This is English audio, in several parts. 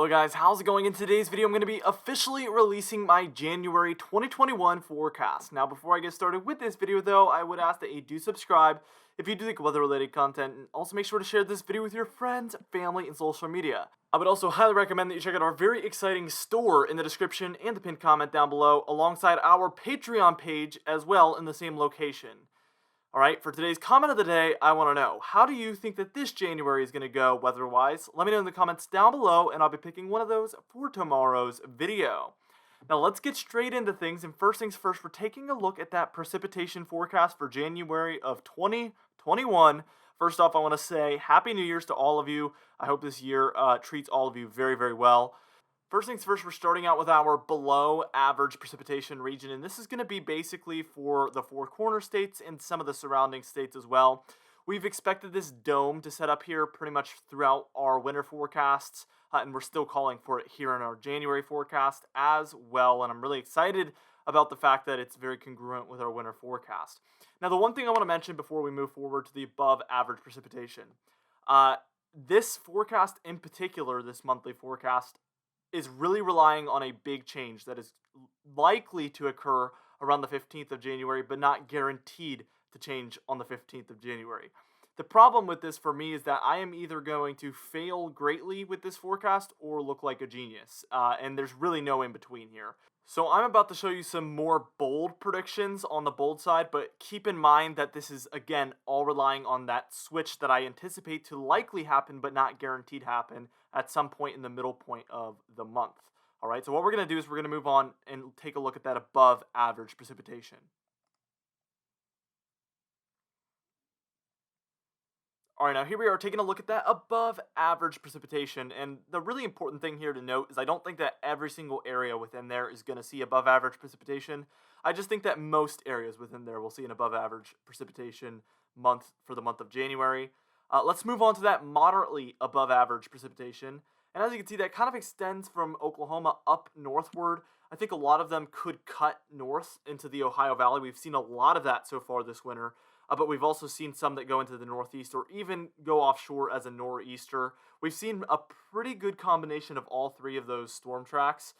Hello guys, how's it going? In today's video, I'm going to be officially releasing my January 2021 forecast. Now, before I get started with this video though, I would ask that you do subscribe if you do like weather-related content, and also make sure to share this video with your friends, family, and social media. I would also highly recommend that you check out our very exciting store in the description and the pinned comment down below, alongside our Patreon page as well in the same location. Alright, for today's comment of the day, I want to know, how do you think that this January is going to go weather-wise? Let me know in the comments down below, and I'll be picking one of those for tomorrow's video. Now let's get straight into things, and first things first, we're taking a look at that precipitation forecast for January of 2021. First off, I want to say Happy New Year's to all of you. I hope this year treats all of you very, very well. First things first, we're starting out with our below average precipitation region, and this is going to be basically for the Four Corner states and some of the surrounding states as well. We've expected this dome to set up here pretty much throughout our winter forecasts, and we're still calling for it here in our January forecast as well, and I'm really excited about the fact that it's very congruent with our winter forecast. Now, the one thing I want to mention before we move forward to the above average precipitation, this forecast in particular, this monthly forecast, is really relying on a big change that is likely to occur around the 15th of January, but not guaranteed to change on the 15th of January. The problem with this for me is that I am either going to fail greatly with this forecast or look like a genius, and there's really no in between here. So I'm about to show you some more bold predictions on the bold side, but keep in mind that this is, again, all relying on that switch that I anticipate to likely happen, but not guaranteed happen at some point in the middle point of the month. All right, so what we're going to do is we're going to move on and take a look at that above average precipitation. All right, now here we are taking a look at that above average precipitation, and the really important thing here to note is I don't think that every single area within there is going to see above average precipitation. I just think that most areas within there will see an above average precipitation month for the month of January. Let's move on to that moderately above average precipitation, and as you can see, that kind of extends from Oklahoma up northward. I think a lot of them could cut north into the Ohio Valley. We've seen a lot of that so far this winter. But we've also seen some that go into the northeast or even go offshore as a nor'easter. We've seen a pretty good combination of all three of those storm tracks.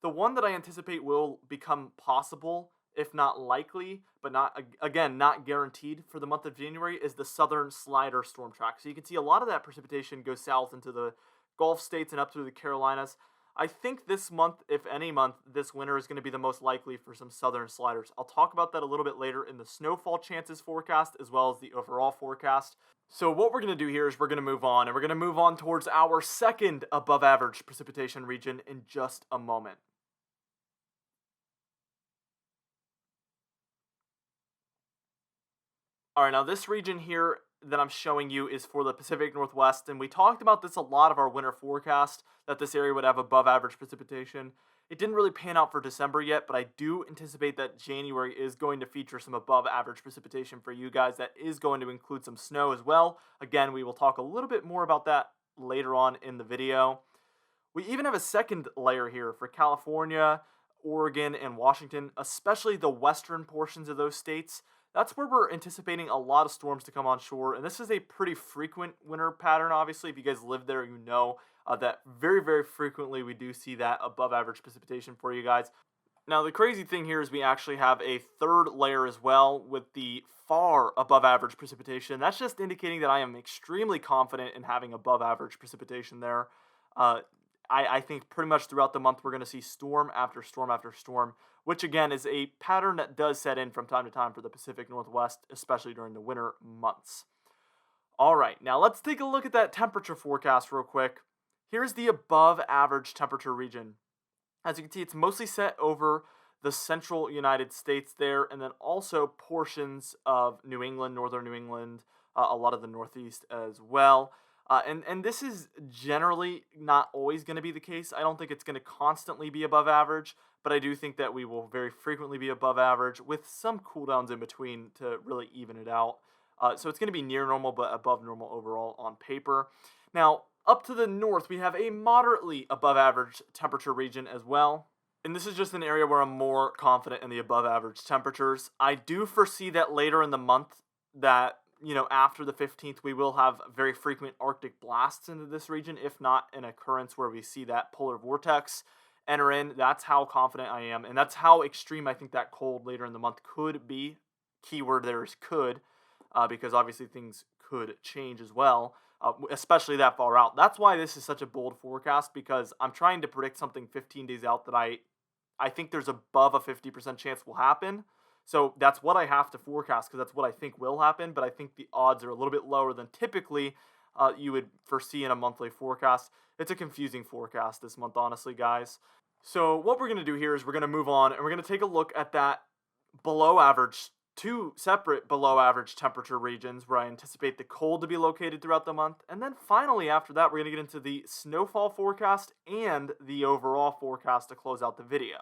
The one that I anticipate will become possible, if not likely, but not guaranteed for the month of January, is the southern slider storm track. So you can see a lot of that precipitation goes south into the Gulf states and up through the Carolinas. I think this month, if any month, this winter is going to be the most likely for some southern sliders. I'll talk about that a little bit later in the snowfall chances forecast as well as the overall forecast. So what we're going to do here is we're going to move on, and we're going to move on towards our second above average precipitation region in just a moment. All right, now this region here that I'm showing you is for the Pacific Northwest, and we talked about this a lot of our winter forecast, that this area would have above average precipitation. It didn't really pan out for December yet, but I do anticipate that January is going to feature some above average precipitation for you guys. That is going to include some snow as well. Again, we will talk a little bit more about that later on in the video. We even have a second layer here for California, Oregon, and Washington, especially the western portions of those states. That's where we're anticipating a lot of storms to come on shore, and this is a pretty frequent winter pattern, obviously. If you guys live there, you know that very, very frequently we do see that above average precipitation for you guys. Now, the crazy thing here is we actually have a third layer as well with the far above average precipitation. That's just indicating that I am extremely confident in having above average precipitation there. I think pretty much throughout the month we're going to see storm after storm after storm, which again is a pattern that does set in from time to time for the Pacific Northwest, especially during the winter months. All right, now let's take a look at that temperature forecast real quick. Here's the above average temperature region. As you can see, it's mostly set over the central United States there, and then also portions of New England, northern New England, a lot of the Northeast as well. And this is generally not always going to be the case. I don't think it's going to constantly be above average, but I do think that we will very frequently be above average with some cooldowns in between to really even it out. So it's going to be near normal, but above normal overall on paper. Now, up to the north, we have a moderately above average temperature region as well. And this is just an area where I'm more confident in the above average temperatures. I do foresee that later in the month that after the 15th, we will have very frequent Arctic blasts into this region, if not an occurrence where we see that polar vortex enter in. That's how confident I am, and that's how extreme I think that cold later in the month could be. Keyword there is could, because obviously things could change as well, especially that far out. That's why this is such a bold forecast, because I'm trying to predict something 15 days out that I think there's above a 50% chance will happen. So that's what I have to forecast, because that's what I think will happen, but I think the odds are a little bit lower than typically you would foresee in a monthly forecast. It's a confusing forecast this month, honestly, guys. So what we're going to do here is we're going to move on, and we're going to take a look at that below average, two separate below average temperature regions where I anticipate the cold to be located throughout the month. And then finally, after that, we're going to get into the snowfall forecast and the overall forecast to close out the video.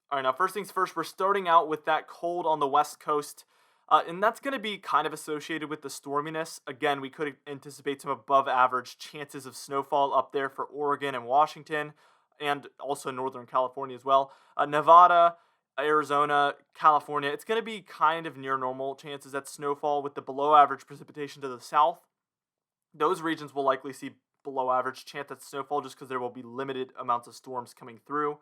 All right, now first things first, we're starting out with that cold on the west coast, and that's going to be kind of associated with the storminess. Again, we could anticipate some above average chances of snowfall up there for Oregon and Washington, and also Northern California as well. Nevada, Arizona, California, it's going to be kind of near normal chances at snowfall with the below average precipitation to the south. Those regions will likely see below average chance at snowfall just because there will be limited amounts of storms coming through.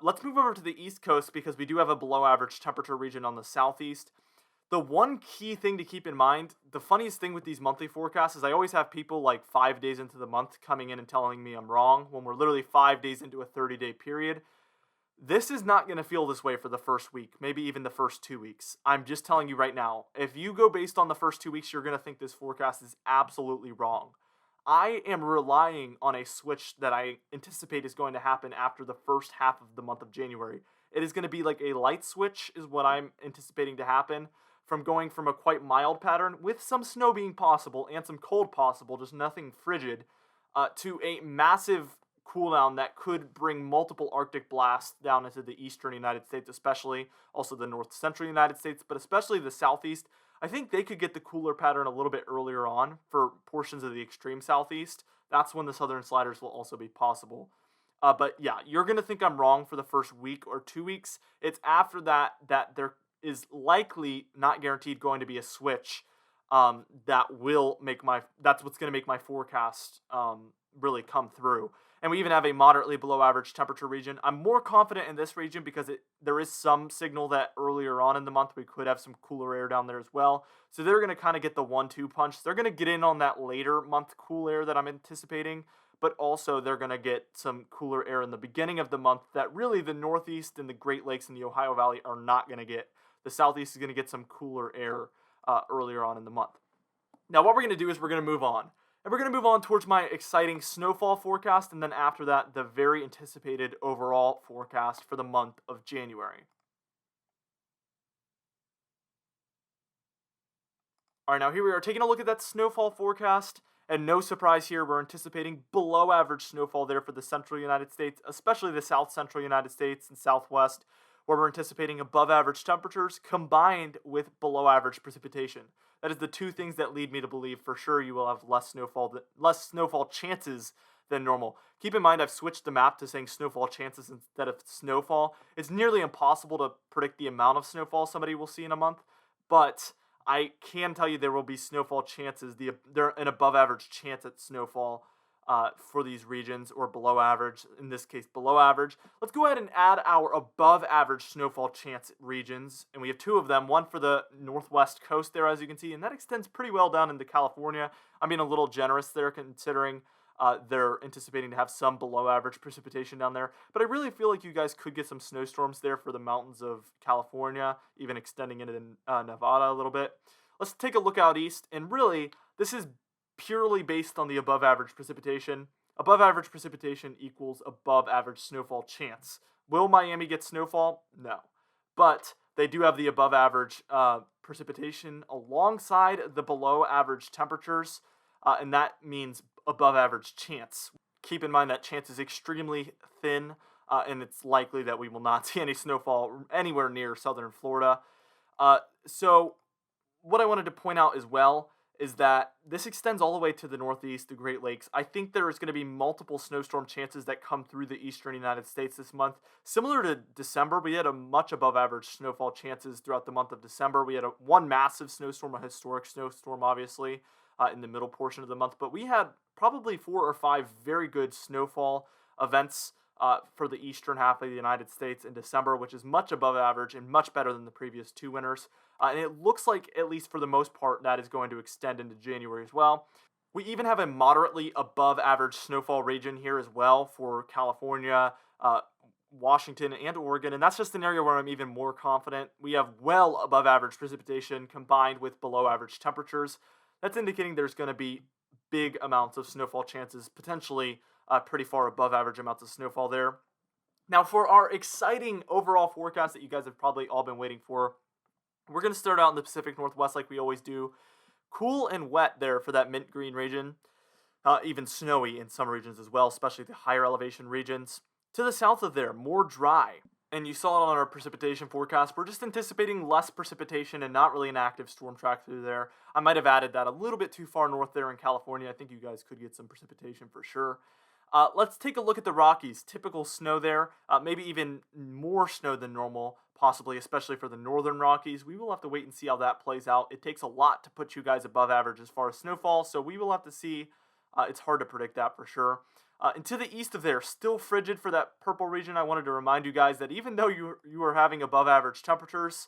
Let's move over to the East Coast, because we do have a below average temperature region on the southeast. The one key thing to keep in mind, the funniest thing with these monthly forecasts is I always have people like 5 days into the month coming in and telling me I'm wrong when we're literally 5 days into a 30-day period. This is not going to feel this way for the first week, maybe even the first 2 weeks. I'm just telling you right now, if you go based on the first 2 weeks, you're going to think this forecast is absolutely wrong. I am relying on a switch that I anticipate is going to happen after the first half of the month of January. It is going to be like a light switch is what I'm anticipating to happen, from going from a quite mild pattern with some snow being possible and some cold possible, just nothing frigid, to a massive cool down that could bring multiple Arctic blasts down into the eastern United States, especially also the north central United States, but especially the southeast. I think they could get the cooler pattern a little bit earlier on for portions of the extreme southeast. That's when the southern sliders will also be possible. But yeah, you're going to think I'm wrong for the first week or 2 weeks. It's after that that there is likely, not guaranteed, going to be a switch that's what's going to make my forecast really come through. And we even have a moderately below average temperature region. I'm more confident in this region because there is some signal that earlier on in the month we could have some cooler air down there as well. So they're going to kind of get the 1-2 punch. They're going to get in on that later month cool air that I'm anticipating, but also they're going to get some cooler air in the beginning of the month that really the Northeast and the Great Lakes and the Ohio Valley are not going to get. The Southeast is going to get some cooler air earlier on in the month. Now what we're going to do is we're going to move on. And we're going to move on towards my exciting snowfall forecast, and then after that, the very anticipated overall forecast for the month of January. All right, now here we are taking a look at that snowfall forecast, and no surprise here, we're anticipating below average snowfall there for the central United States, especially the south central United States and southwest, where we're anticipating above average temperatures combined with below average precipitation. That is the two things that lead me to believe for sure you will have less snowfall chances than normal. Keep in mind, I've switched the map to saying snowfall chances instead of snowfall. It's nearly impossible to predict the amount of snowfall somebody will see in a month, but I can tell you there will be snowfall chances. They're an above average chance at snowfall for these regions, or below average, in this case below average. Let's go ahead and add our above average snowfall chance regions, and we have two of them, one for the northwest coast there, as you can see, and that extends pretty well down into California. I'm being a little generous there considering they're anticipating to have some below average precipitation down there, but I really feel like you guys could get some snowstorms there for the mountains of California, even extending into Nevada a little bit. Let's take a look out east, and really, this is purely based on the above average precipitation. Above average precipitation equals above average snowfall chance. Will Miami get snowfall? No. But they do have the above average precipitation alongside the below average temperatures, and that means above average chance. Keep in mind that chance is extremely thin, and it's likely that we will not see any snowfall anywhere near southern Florida. So what I wanted to point out as well is that this extends all the way to the Northeast, the Great Lakes. I think there is going to be multiple snowstorm chances that come through the eastern United States this month. Similar to December, we had a much above average snowfall chances throughout the month of December. We had one massive snowstorm, a historic snowstorm, obviously, in the middle portion of the month. But we had probably 4 or 5 very good snowfall events for the eastern half of the United States in December, which is much above average and much better than the previous 2 winters. And it looks like, at least for the most part, that is going to extend into January as well. We even have a moderately above average snowfall region here as well for California, Washington, and Oregon. And that's just an area where I'm even more confident. We have well above average precipitation combined with below average temperatures. That's indicating there's going to be big amounts of snowfall chances, potentially pretty far above average amounts of snowfall there. Now, for our exciting overall forecast that you guys have probably all been waiting for, we're going to start out in the Pacific Northwest like we always do. Cool and wet there for that mint green region. Even snowy in some regions as well, especially the higher elevation regions. To the south of there, more dry. And you saw it on our precipitation forecast. We're just anticipating less precipitation and not really an active storm track through there. I might have added that a little bit too far north there in California. I think you guys could get some precipitation for sure. Let's take a look at the Rockies. Typical snow there, maybe even more snow than normal, possibly, especially for the northern Rockies. We will have to wait and see how that plays out. It takes a lot to put you guys above average as far as snowfall, so we will have to see. It's hard to predict that for sure. And to the east of there, still frigid for that purple region. I wanted to remind you guys that even though you are having above average temperatures,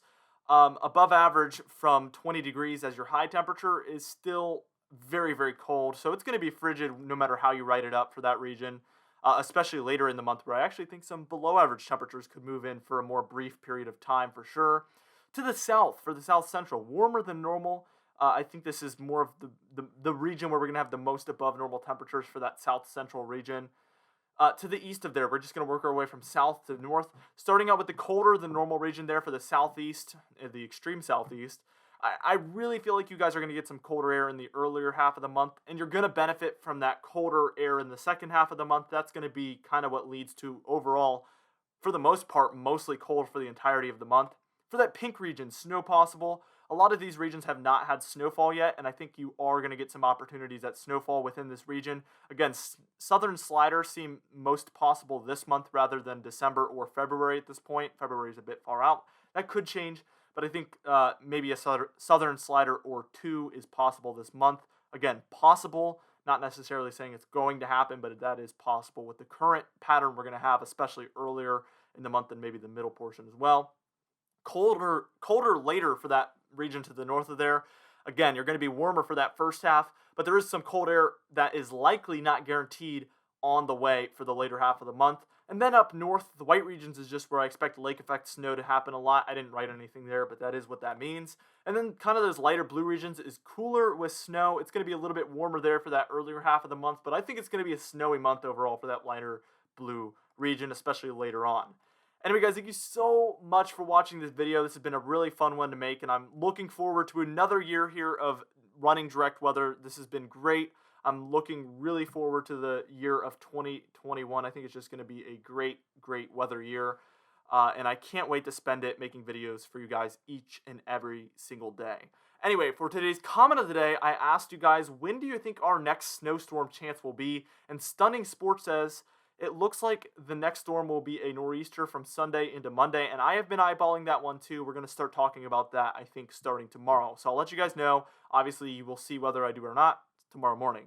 above average from 20 degrees as your high temperature is still very, very cold. So it's going to be frigid no matter how you write it up for that region, especially later in the month where I actually think some below average temperatures could move in for a more brief period of time for sure. To the south, for the south central, warmer than normal. I think this is more of the region where we're going to have the most above normal temperatures for that south central region. To the east of there, we're just going to work our way from south to north, starting out with the colder than normal region there for the southeast, the extreme southeast. I really feel like you guys are going to get some colder air in the earlier half of the month, and you're going to benefit from that colder air in the second half of the month. That's going to be kind of what leads to overall, for the most part, mostly cold for the entirety of the month. For that pink region, snow possible. A lot of these regions have not had snowfall yet, and I think you are going to get some opportunities at snowfall within this region. Again, southern sliders seem most possible this month rather than December or February at this point. February is a bit far out. That could change, but I think maybe a southern slider or two is possible this month. Again, possible, not necessarily saying it's going to happen, but that is possible with the current pattern we're going to have, especially earlier in the month and maybe the middle portion as well. Colder later for that region to the north of there. Again, you're going to be warmer for that first half, but there is some cold air that is likely not guaranteed on the way for the later half of the month. And then up north, the white regions is just where I expect lake effect snow to happen a lot. I didn't write anything there, but that is what that means. And then kind of those lighter blue regions is cooler with snow. It's going to be a little bit warmer there for that earlier half of the month, but I think it's going to be a snowy month overall for that lighter blue region, especially later on. Anyway, guys, thank you so much for watching this video. This has been a really fun one to make, and I'm looking forward to another year here of running direct weather. This has been great. I'm looking really forward to the year of 2021. I think it's just going to be a great, great weather year, and I can't wait to spend it making videos for you guys each and every single day. Anyway, for today's comment of the day, I asked you guys, when do you think our next snowstorm chance will be? And Stunning Sports says, it looks like the next storm will be a nor'easter from Sunday into Monday, and I have been eyeballing that one too. We're going to start talking about that, I think, starting tomorrow. So I'll let you guys know. Obviously, you will see whether I do or not tomorrow morning.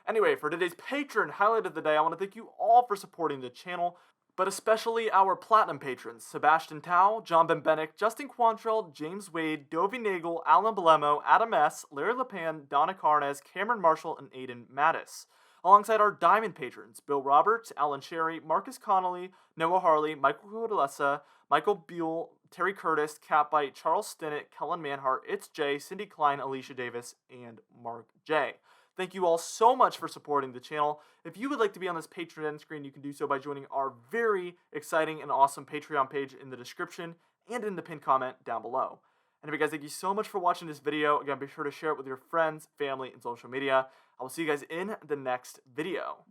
Anyway, for today's patron highlight of the day, I want to thank you all for supporting the channel, but especially our platinum patrons, Sebastian Tao, John Benbenick, Justin Quantrell, James Wade, Dovie Nagel, Alan Belemo, Adam S., Larry LePan, Donna Carnes, Cameron Marshall, and Aiden Mattis. Alongside our diamond patrons, Bill Roberts, Alan Sherry, Marcus Connolly, Noah Harley, Michael Codalesa, Michael Buell, Terry Curtis, Catbite, Charles Stinnett, Kellen Manhart, It's Jay, Cindy Klein, Alicia Davis, and Mark J. Thank you all so much for supporting the channel. If you would like to be on this Patreon end screen, you can do so by joining our very exciting and awesome Patreon page in the description and in the pinned comment down below. Anyway, guys, thank you so much for watching this video. Again, be sure to share it with your friends, family, and social media. I will see you guys in the next video.